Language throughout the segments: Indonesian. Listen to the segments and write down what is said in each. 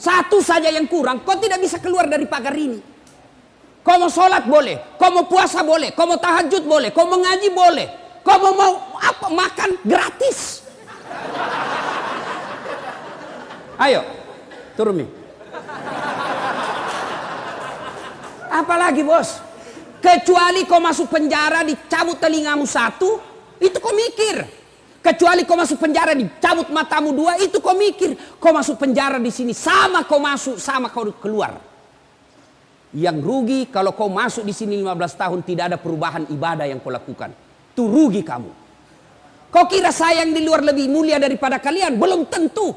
Satu saja yang kurang, kau tidak bisa keluar dari pagar ini. Kau mau sholat boleh, kau mau puasa boleh, kau mau tahajud boleh, kau mau ngaji boleh, kau mau apa makan gratis. Ayo, turun nih. Apalagi bos, kecuali kau masuk penjara dicabut telingamu satu, itu kau mikir. Kecuali kau masuk penjara dicabut matamu dua, itu kau mikir. Kau masuk penjara di sini sama kau masuk, sama kau keluar. Yang rugi kalau kau masuk di sini 15 tahun tidak ada perubahan ibadah yang kau lakukan. Itu rugi kamu. Kau kira saya yang di luar lebih mulia daripada kalian? Belum tentu.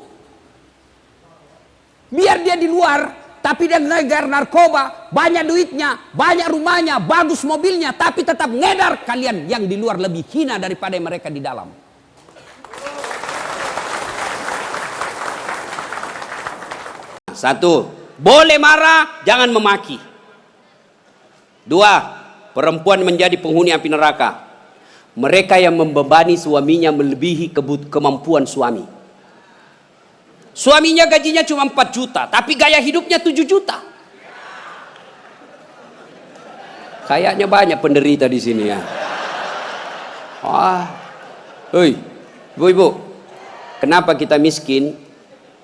Biar dia di luar, tapi dia ngegar narkoba, banyak duitnya, banyak rumahnya, bagus mobilnya, tapi tetap ngedar. Kalian yang di luar lebih hina daripada mereka di dalam. Satu, boleh marah, jangan memaki. Dua, perempuan menjadi penghuni api neraka. Mereka yang membebani suaminya melebihi kemampuan suami. Suaminya gajinya cuma 4 juta, tapi gaya hidupnya 7 juta. Kayaknya banyak penderita di sini ya. Hei, ibu-ibu, kenapa kita miskin?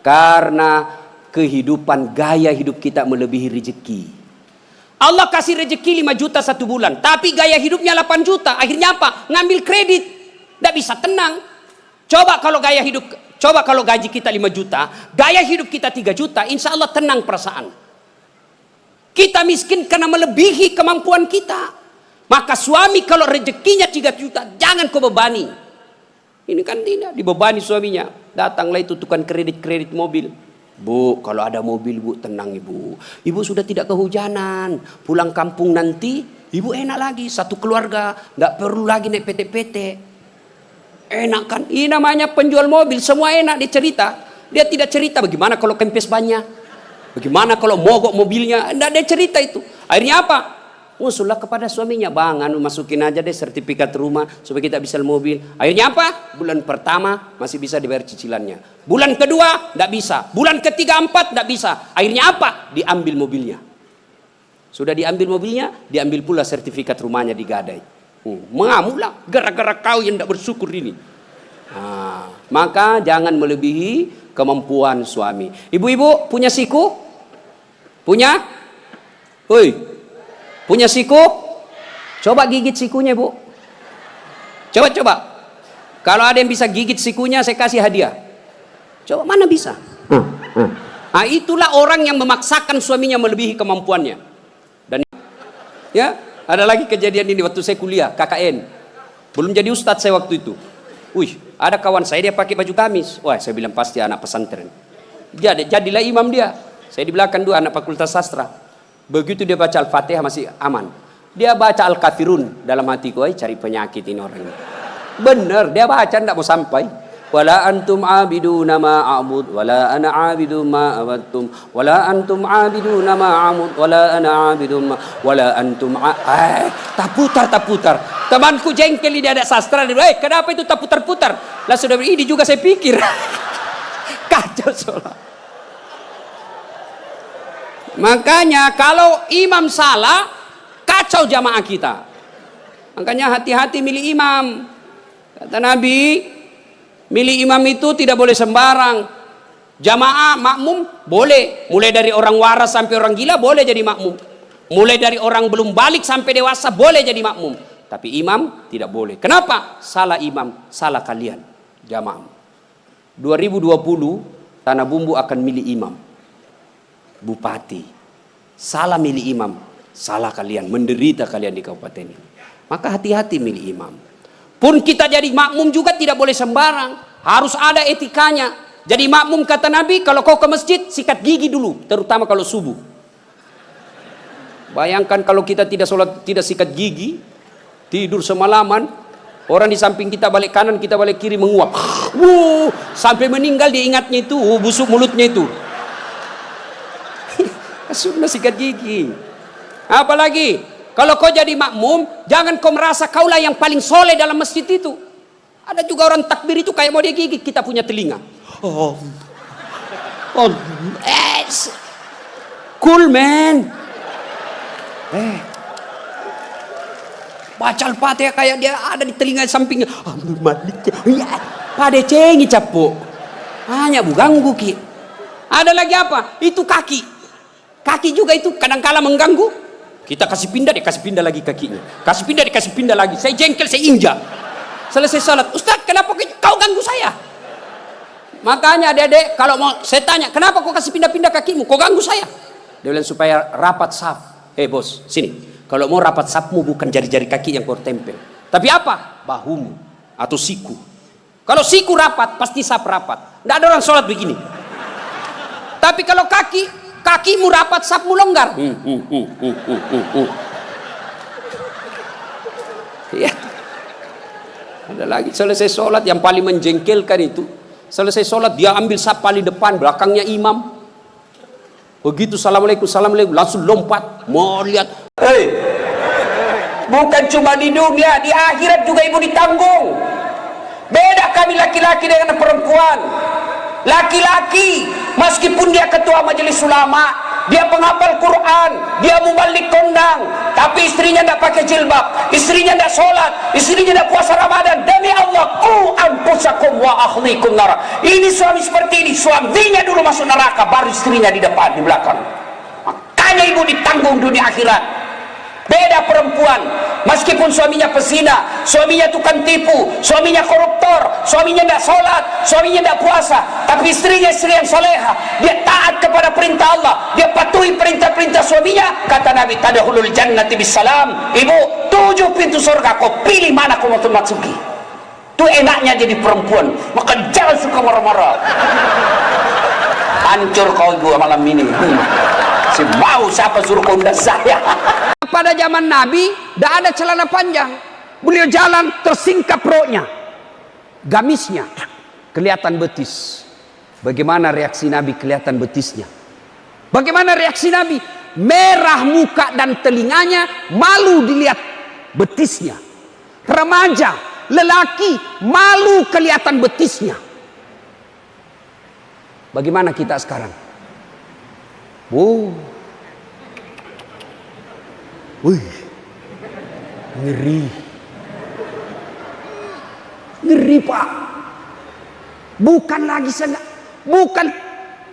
Karena kehidupan gaya hidup kita melebihi rezeki. Allah kasih rezeki 5 juta 1 bulan, tapi gaya hidupnya 8 juta. Akhirnya apa? Ngambil kredit. Tidak bisa tenang. Coba kalau gaji kita 5 juta, gaya hidup kita 3 juta, insya Allah tenang perasaan. Kita miskin karena melebihi kemampuan kita. Maka suami kalau rezekinya 3 juta, jangan kau bebani. Ini kan tidak dibebani suaminya. Datanglah itu tukang kredit mobil. Bu, kalau ada mobil bu, tenang ibu. Ibu sudah tidak kehujanan. Pulang kampung nanti, ibu enak lagi. Satu keluarga, nggak perlu lagi naik PT-PT. Enak kan? Ini namanya penjual mobil, semua enak dia cerita. Dia tidak cerita bagaimana kalau kempes banyak. Bagaimana kalau mogok mobilnya. Nggak dia cerita itu. Akhirnya apa? Usullah kepada suaminya, bang, masukin aja deh sertifikat rumah supaya kita bisa mobil. Akhirnya apa? Bulan pertama masih bisa dibayar cicilannya. Bulan kedua tidak bisa. Bulan ketiga 4 tidak bisa. Akhirnya apa? Diambil mobilnya. Sudah diambil mobilnya, diambil pula sertifikat rumahnya digadai. Mengamulah gara-gara kau yang tidak bersyukur ini. Maka jangan melebihi kemampuan suami. Ibu-ibu punya siku? Punya? Hoi. Punya siku? Coba gigit sikunya bu. Coba. Kalau ada yang bisa gigit sikunya, saya kasih hadiah. Coba, mana bisa? Itulah orang yang memaksakan suaminya melebihi kemampuannya. Dan ya, ada lagi kejadian ini waktu saya kuliah KKN. Belum jadi ustadz saya waktu itu. Ada kawan saya dia pakai baju gamis. Wah, saya bilang pasti anak pesantren. Jadilah imam dia. Saya di belakang 2 anak fakultas sastra. Begitu dia baca Al-Fatihah masih aman. Dia baca Al-Kafirun dalam hatiku, cari penyakit ini orang ini. Benar, dia baca tidak mau sampai. Wala antum abiduna ma a'bud wala ana abidu ma abattum wala antum abiduna ma a'bud wala ana abidu ma wala antum tak putar. Temanku jengkel ini ada sastra. Kenapa itu tak putar-putar? Lah sudah ini juga saya pikir. Kacau soalnya. Makanya kalau imam salah, kacau jamaah kita. Makanya hati-hati milih imam. Kata Nabi, milih imam itu tidak boleh sembarang. Jamaah makmum boleh, mulai dari orang waras sampai orang gila boleh jadi makmum. Mulai dari orang belum balik sampai dewasa boleh jadi makmum. Tapi imam tidak boleh. Kenapa? Salah imam, salah kalian jamaah. 2020 Tanah Bumbu akan milih imam. Bupati, salah milih imam, salah kalian, menderita kalian di kabupaten ini. Maka hati-hati milih imam. Pun kita jadi makmum juga tidak boleh sembarang, harus ada etikanya. Jadi makmum kata Nabi, kalau kau ke masjid sikat gigi dulu, terutama kalau subuh. Bayangkan kalau kita tidak sholat, tidak sikat gigi, tidur semalaman, orang di samping kita balik kanan, kita balik kiri menguap, sampai meninggal dia ingatnya itu, busuk mulutnya itu. Sunnah sikat gigi. Apalagi kalau kau jadi makmum, jangan kau merasa kaulah yang paling soleh dalam masjid itu. Ada juga orang takbir itu kayak mau dia gigit, kita punya telinga. Cool man. Baca Al-Fatihah kayak dia ada di telinga sampingnya. Abdul Malik. Ya, pada cengi capuk. Hanya ganggu ki. Ada lagi apa? Itu kaki. Kaki juga itu kadang-kala mengganggu. Kita kasih pindah, dia kasih pindah lagi kakinya. Kasih pindah, dia kasih pindah lagi. Saya jengkel, saya injak. Selesai salat, Ustaz, kenapa kau ganggu saya? Makanya adik-adik, kalau mau saya tanya, kenapa kau kasih pindah-pindah kakimu? Kau ganggu saya? Dia bilang supaya rapat saf. Bos, sini. Kalau mau rapat safmu bukan jari-jari kaki yang kau tempel. Tapi apa? Bahumu atau siku. Kalau siku rapat, pasti saf rapat. Tidak ada orang sholat begini. Tapi kalau kakimu rapat, safmu longgar. Ya. Ada lagi selesai sholat yang paling menjengkelkan itu. Selesai sholat dia ambil saf paling depan, belakangnya imam. Begitu assalamualaikum, assalamualaikum, langsung lompat. Mau lihat. Bukan cuma di dunia, di akhirat juga ibu ditanggung. Beda kami laki-laki dengan perempuan. Laki-laki meskipun dia ketua majelis ulama, dia penghafal Quran, dia mubalik kondang, tapi istrinya tidak pakai jilbab, istrinya tidak sholat, istrinya tidak puasa Ramadan. Demi Allah, qu anfusakum wa ahlikum nar. Ini suami seperti ini, suaminya dulu masuk neraka, baru istrinya di depan, di belakang. Makanya ibu ditanggung dunia akhirat. Beda perempuan, meskipun suaminya pesina, suaminya tukang tipu, suaminya koruptor, suaminya tidak sholat, suaminya tidak puasa, tapi istrinya istri yang soleha, dia taat kepada perintah Allah, dia patuhi perintah-perintah suaminya. Kata Nabi, tadkhulul jannati bisalam. Ibu, 7 pintu surga, kau pilih mana kau mau masuki. Itu enaknya jadi perempuan, maka jangan suka marah-marah. Hancur kau ibu malam ini. Si mau siapa suruh kau undang saya. Pada zaman Nabi tidak ada celana panjang. Beliau jalan tersingkap roknya, gamisnya kelihatan betis. Bagaimana reaksi Nabi kelihatan betisnya? Bagaimana reaksi Nabi? Merah muka dan telinganya, malu dilihat betisnya. Remaja, lelaki, malu kelihatan betisnya. Bagaimana kita sekarang? Wih, ngeri, ngeri Pak. Bukan lagi bukan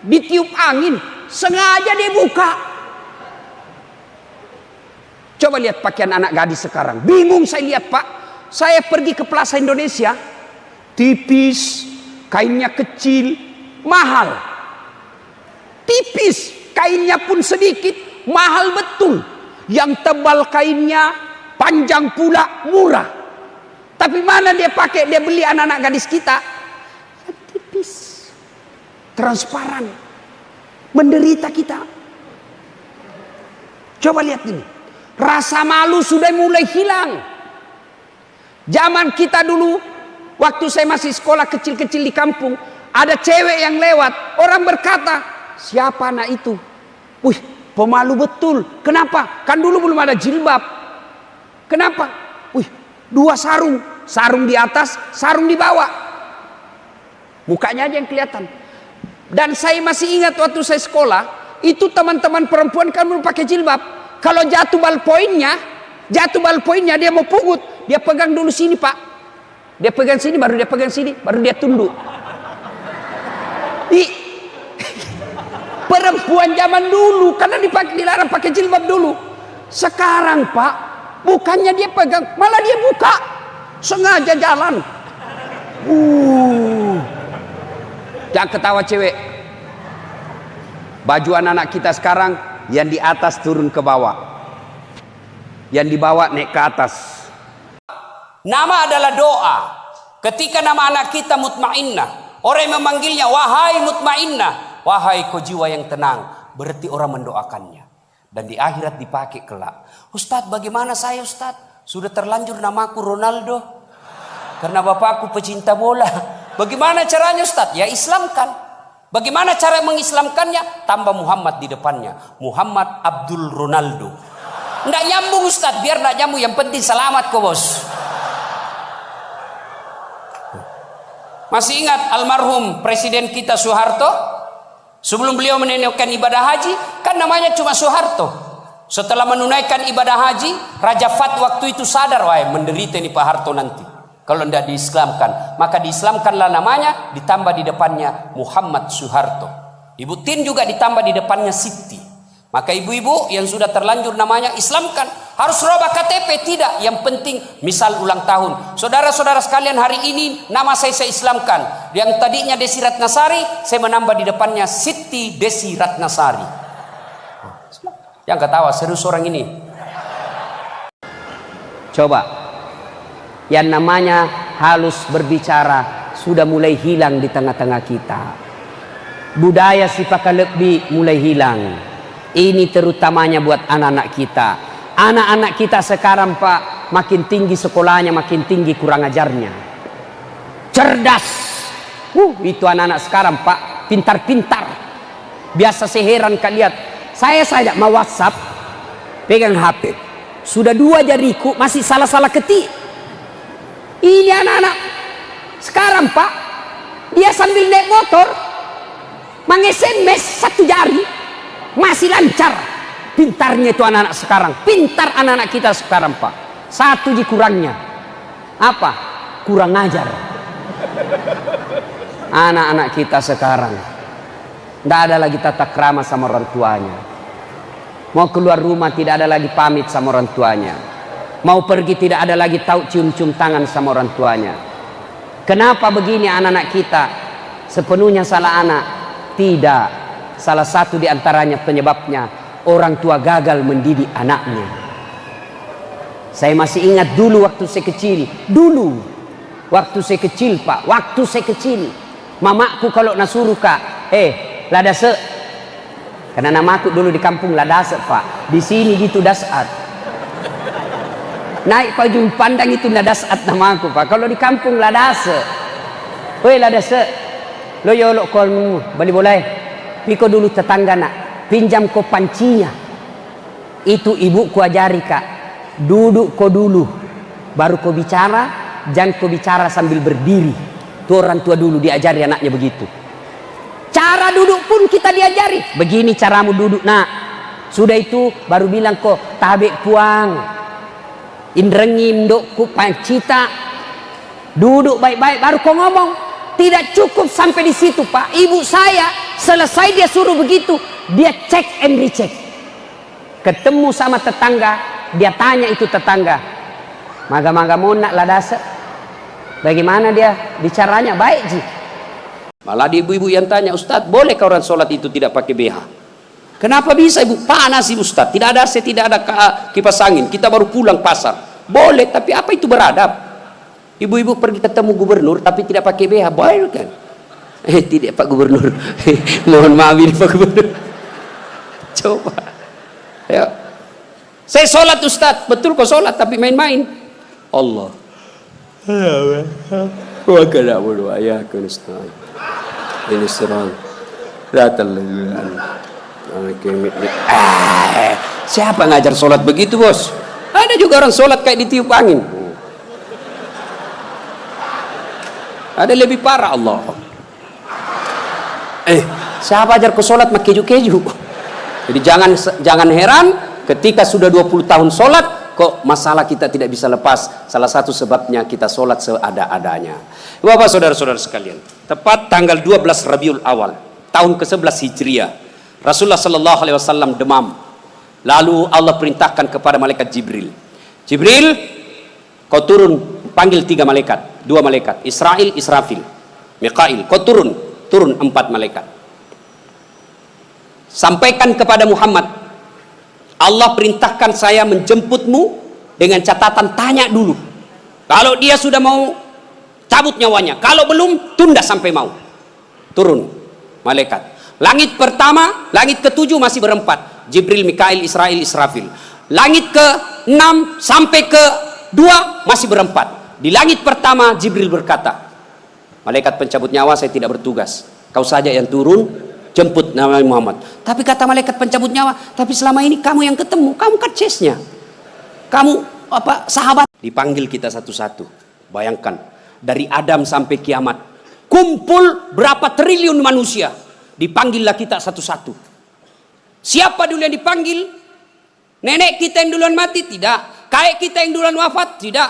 ditiup angin, sengaja dia buka. Coba lihat pakaian anak gadis sekarang, bingung saya lihat Pak. Saya pergi ke Plaza Indonesia, tipis, kainnya kecil, mahal. Tipis, kainnya pun sedikit, mahal betul. Yang tebal kainnya, panjang pula, murah. Tapi mana dia pakai, dia beli anak-anak gadis kita? Yang tipis, transparan, menderita kita. Coba lihat ini, rasa malu sudah mulai hilang. Zaman kita dulu, waktu saya masih sekolah kecil-kecil di kampung, ada cewek yang lewat, orang berkata, siapa anak itu? Wih, pemalu betul. Kenapa? Kan dulu belum ada jilbab. Kenapa? Wih, 2 sarung. Sarung di atas, sarung di bawah. Mukanya aja yang kelihatan. Dan saya masih ingat waktu saya sekolah, itu teman-teman perempuan kan belum pakai jilbab. Kalau jatuh ballpointnya dia mau pungut, dia pegang dulu sini Pak. Dia pegang sini, baru dia pegang sini, baru dia tunduk. Perempuan zaman dulu karena dilarang pakai jilbab dulu. Sekarang Pak, bukannya dia pegang, malah dia buka, sengaja jalan. Jangan ketawa cewek. Baju anak-anak kita sekarang yang di atas turun ke bawah, yang di bawah naik ke atas. Nama adalah doa. Ketika nama anak kita Mutmainnah, orang yang memanggilnya wahai Mutmainnah, wahai kau jiwa yang tenang, berarti orang mendoakannya. Dan di akhirat dipakai kelak. Ustadz, bagaimana saya Ustadz? Sudah terlanjur namaku Ronaldo. Karena bapakku pecinta bola. Bagaimana caranya Ustadz? Ya Islamkan. Bagaimana cara mengislamkannya? Tambah Muhammad di depannya. Muhammad Abdul Ronaldo. Nggak nyambung Ustadz, biar nggak nyambung. Yang penting selamat kok bos. Masih ingat almarhum Presiden kita Soeharto? Sebelum beliau menunaikan ibadah haji, kan namanya cuma Soeharto. Setelah menunaikan ibadah haji, Raja Fat waktu itu sadar, wah menderita ini Pak Harto nanti kalau tidak diislamkan. Maka diislamkanlah namanya, ditambah di depannya Muhammad Soeharto. Ibu Tin juga ditambah di depannya Siti. Maka ibu-ibu yang sudah terlanjur namanya islamkan, harus rubah KTP tidak. Yang penting misal ulang tahun. Saudara-saudara sekalian, hari ini nama saya islamkan. Yang tadinya Desi Ratnasari, saya menambah di depannya Siti Desi Ratnasari. Yang ketawa serius orang ini. Coba, yang namanya halus berbicara sudah mulai hilang di tengah-tengah kita. Budaya sifat lebih mulai hilang. Ini terutamanya buat anak-anak kita. Anak-anak kita sekarang Pak, makin tinggi sekolahnya, makin tinggi kurang ajarnya. Cerdas. Itu anak-anak sekarang Pak, pintar-pintar. Biasa saya heran kan lihat. Saya mau WhatsApp, pegang HP. Sudah 2 jariku masih salah-salah ketik. Ini anak-anak sekarang Pak, dia sambil naik motor, meng-SMS 1 jari. Masih lancar. Pintarnya itu anak-anak sekarang. Pintar anak-anak kita sekarang Pak. 1 kurangnya. Apa? Kurang ajar. Anak-anak kita sekarang. Tidak ada lagi tata krama sama orang tuanya. Mau keluar rumah tidak ada lagi pamit sama orang tuanya. Mau pergi tidak ada lagi tahu cium-cium tangan sama orang tuanya. Kenapa begini anak-anak kita? Sepenuhnya salah anak? Tidak. Salah satu di antaranya penyebabnya orang tua gagal mendidik anaknya. Saya masih ingat dulu waktu saya kecil. Dulu waktu saya kecil Pak, waktu saya kecil, mamaku kalau nasuruh Kak, ladase. Karena namaku dulu di kampung Ladase Pak. Di sini gitu Dasat. Naik pajung pandang itu Dasat namaku Pak. Kalau di kampung Ladase. Woi Ladase, lo yolok kolmu, bali boleh. Piko dulu tetangga nak, pinjam ko pancinya. Itu ibuku ajari Kak. Duduk ko dulu, baru ko bicara. Jangan ko bicara sambil berdiri. Tuh orang tua dulu diajari anaknya begitu. Cara duduk pun kita diajari. Begini caramu duduk nak. Sudah itu baru bilang ko tabe puang. Indrengim dok ku pancita. Duduk baik-baik baru ko ngomong. Tidak cukup sampai di situ Pak. Ibu saya selesai dia suruh begitu, dia cek and recheck. Ketemu sama tetangga, dia tanya itu tetangga, maga-maga mau nak Ladase, bagaimana dia bicaranya? Baik Ji. Malah di ibu-ibu yang tanya, Ustadz bolehkah orang sholat itu tidak pakai BH? Kenapa bisa ibu? Panas ibu Ustadz, tidak ada AC, tidak ada kipas angin, kita baru pulang pasar. Boleh, tapi apa itu beradab? Ibu-ibu pergi ketemu gubernur tapi tidak pakai BH, boleh kan? Tidak Pak Gubernur. Mohon maaf ini Pak Gubernur. Coba. Ya. Saya sholat Ustadz, betul kok sholat tapi main-main. Allah. Wa kana wal ya kunastai. Ini serang. Siapa ngajar sholat begitu bos? Ada juga orang sholat kayak ditiup angin. Ada lebih parah Allah. Siapa ajar ke sholat mak keju-keju. Jadi jangan heran ketika sudah 20 tahun sholat kok masalah kita tidak bisa lepas. Salah satu sebabnya kita sholat seada-adanya. Bapak saudara-saudara sekalian, tepat tanggal 12 Rabiul Awal tahun ke-11 Hijriah, Rasulullah sallallahu alaihi wasallam demam. Lalu Allah perintahkan kepada malaikat Jibril. Jibril, kau turun panggil 3 malaikat, 2 malaikat, Israil, Israfil, Mikail. Kau turun 4 malaikat. Sampaikan kepada Muhammad, Allah perintahkan saya menjemputmu dengan catatan tanya dulu. Kalau dia sudah mau cabut nyawanya, kalau belum tunda sampai mau. Turun malaikat. Langit pertama, langit ke-7 masih berempat. Jibril, Mikail, Israil, Israfil. Langit ke-6 sampai ke-2 masih berempat. Di langit pertama Jibril berkata, malaikat pencabut nyawa saya tidak bertugas. Kau saja yang turun, jemput Nabi Muhammad. Tapi kata malaikat pencabut nyawa, tapi selama ini kamu yang ketemu, kamu kan chase-nya. Kamu sahabat. Dipanggil kita satu-satu. Bayangkan, dari Adam sampai kiamat. Kumpul berapa triliun manusia. Dipanggillah kita satu-satu. Siapa dulu yang dipanggil? Nenek kita yang duluan mati? Tidak. Kakek kita yang duluan wafat? Tidak.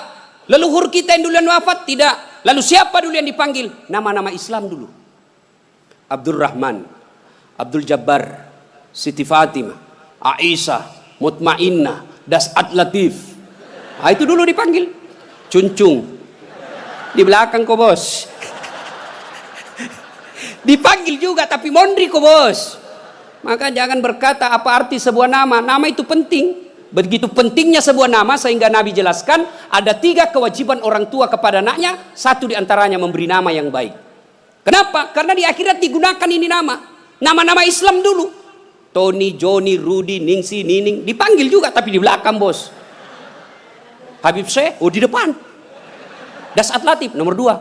Leluhur kita yang duluan wafat? Tidak. Lalu siapa dulu yang dipanggil? Nama-nama Islam dulu. Abdul Rahman, Abdul Jabbar, Siti Fatimah, Aisyah, Mutmainnah, Das'at Latif. Nah, itu dulu dipanggil. Cuncung. Di belakang kok bos. Dipanggil juga tapi mondri kok bos. Maka jangan berkata apa arti sebuah nama. Nama itu penting. Begitu pentingnya sebuah nama sehingga Nabi jelaskan ada 3 kewajiban orang tua kepada anaknya. 1 diantaranya memberi nama yang baik. Kenapa? Karena di akhirat digunakan ini nama. Nama-nama Islam dulu. Tony, Johnny, Rudy, Ningsi, Nining. Dipanggil juga tapi di belakang bos. Habib Syekh, oh di depan. Das'at Latif, nomor 2.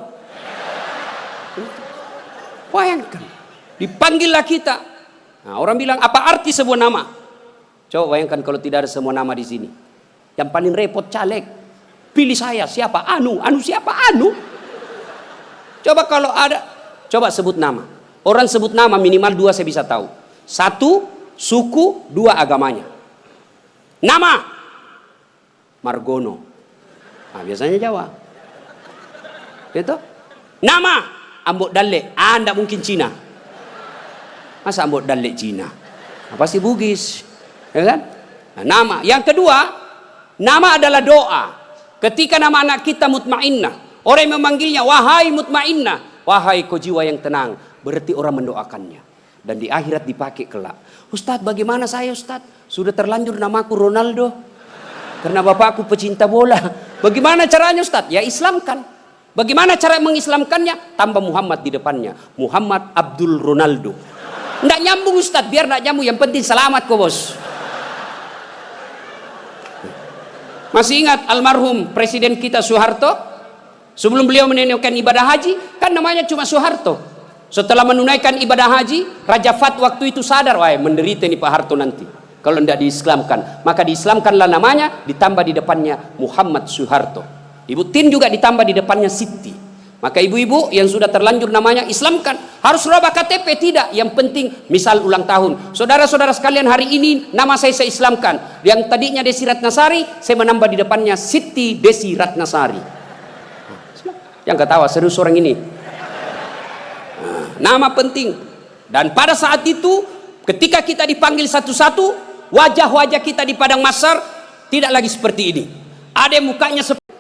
Bayangkan. Dipanggillah kita. Nah, orang bilang, apa arti sebuah nama? Coba bayangkan kalau tidak ada semua nama di sini. Yang paling repot caleg. Pilih saya, siapa? Anu siapa? Anu. Coba kalau ada, coba sebut nama. Orang sebut nama minimal 2 saya bisa tahu. 1, suku, 2 agamanya. Nama Margono. Nah, biasanya Jawa. Gitu? Nama Ambok Dalle. Anda mungkin Cina. Masa Ambok Dalle Cina? Apa sih Bugis? Ya kan? Nah, nama. Yang kedua, nama adalah doa. Ketika nama anak kita Mutmainnah, orang yang memanggilnya, wahai Mutmainnah, wahai kau jiwa yang tenang, berarti orang mendoakannya. Dan di akhirat dipakai kelak. Ustadz, bagaimana saya Ustadz? Sudah terlanjur namaku Ronaldo. Karena bapakku pecinta bola. Bagaimana caranya Ustadz? Ya Islamkan. Bagaimana cara mengislamkannya? Tambah Muhammad di depannya. Muhammad Abdul Ronaldo. Nggak nyambung Ustadz, biar nggak nyambung. Yang penting selamat kok bos. Masih ingat almarhum Presiden kita Soeharto? Sebelum beliau menunaikan ibadah haji, kan namanya cuma Soeharto. Setelah menunaikan ibadah haji, Raja Fat waktu itu sadar, wah menderita ini Pak Harto nanti. Kalau tidak diislamkan, maka diislamkanlah namanya, ditambah di depannya Muhammad Soeharto. Ibu Tin juga ditambah di depannya Siti. Maka ibu-ibu yang sudah terlanjur namanya Islamkan. Harus rubah KTP? Tidak. Yang penting misal ulang tahun. Saudara-saudara sekalian, hari ini nama saya islamkan. Yang tadinya Desi Ratnasari, saya menambah di depannya Siti Desi Ratnasari. Yang ketawa serius orang ini. Nama penting. Dan pada saat itu ketika kita dipanggil satu-satu, wajah-wajah kita di padang mahsyar tidak lagi seperti ini. Ada yang mukanya seperti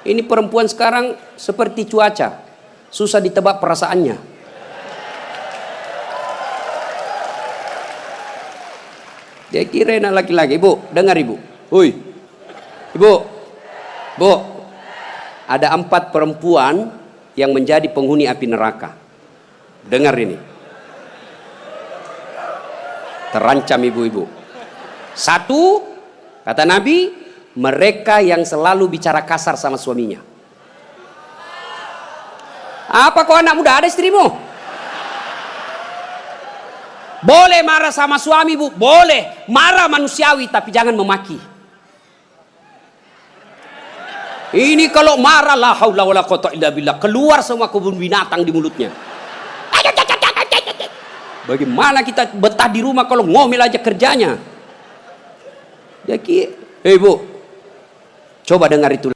ini. Perempuan sekarang seperti cuaca, susah ditebak perasaannya. Dia kira enak laki-laki. Ibu, dengar ibu. Hui, ibu, bu, ada 4 perempuan yang menjadi penghuni api neraka. Dengar ini. Terancam ibu-ibu. 1, kata Nabi, mereka yang selalu bicara kasar sama suaminya. Apa kau anak muda, ada istrimu? Boleh marah sama suami bu, boleh. Marah manusiawi, tapi jangan memaki. Ini kalau marah, la haula wala quwwata illa billah, keluar semua kebun binatang di mulutnya. Bagaimana kita betah di rumah kalau ngomel aja kerjanya? Jadi, bu, coba dengar itu.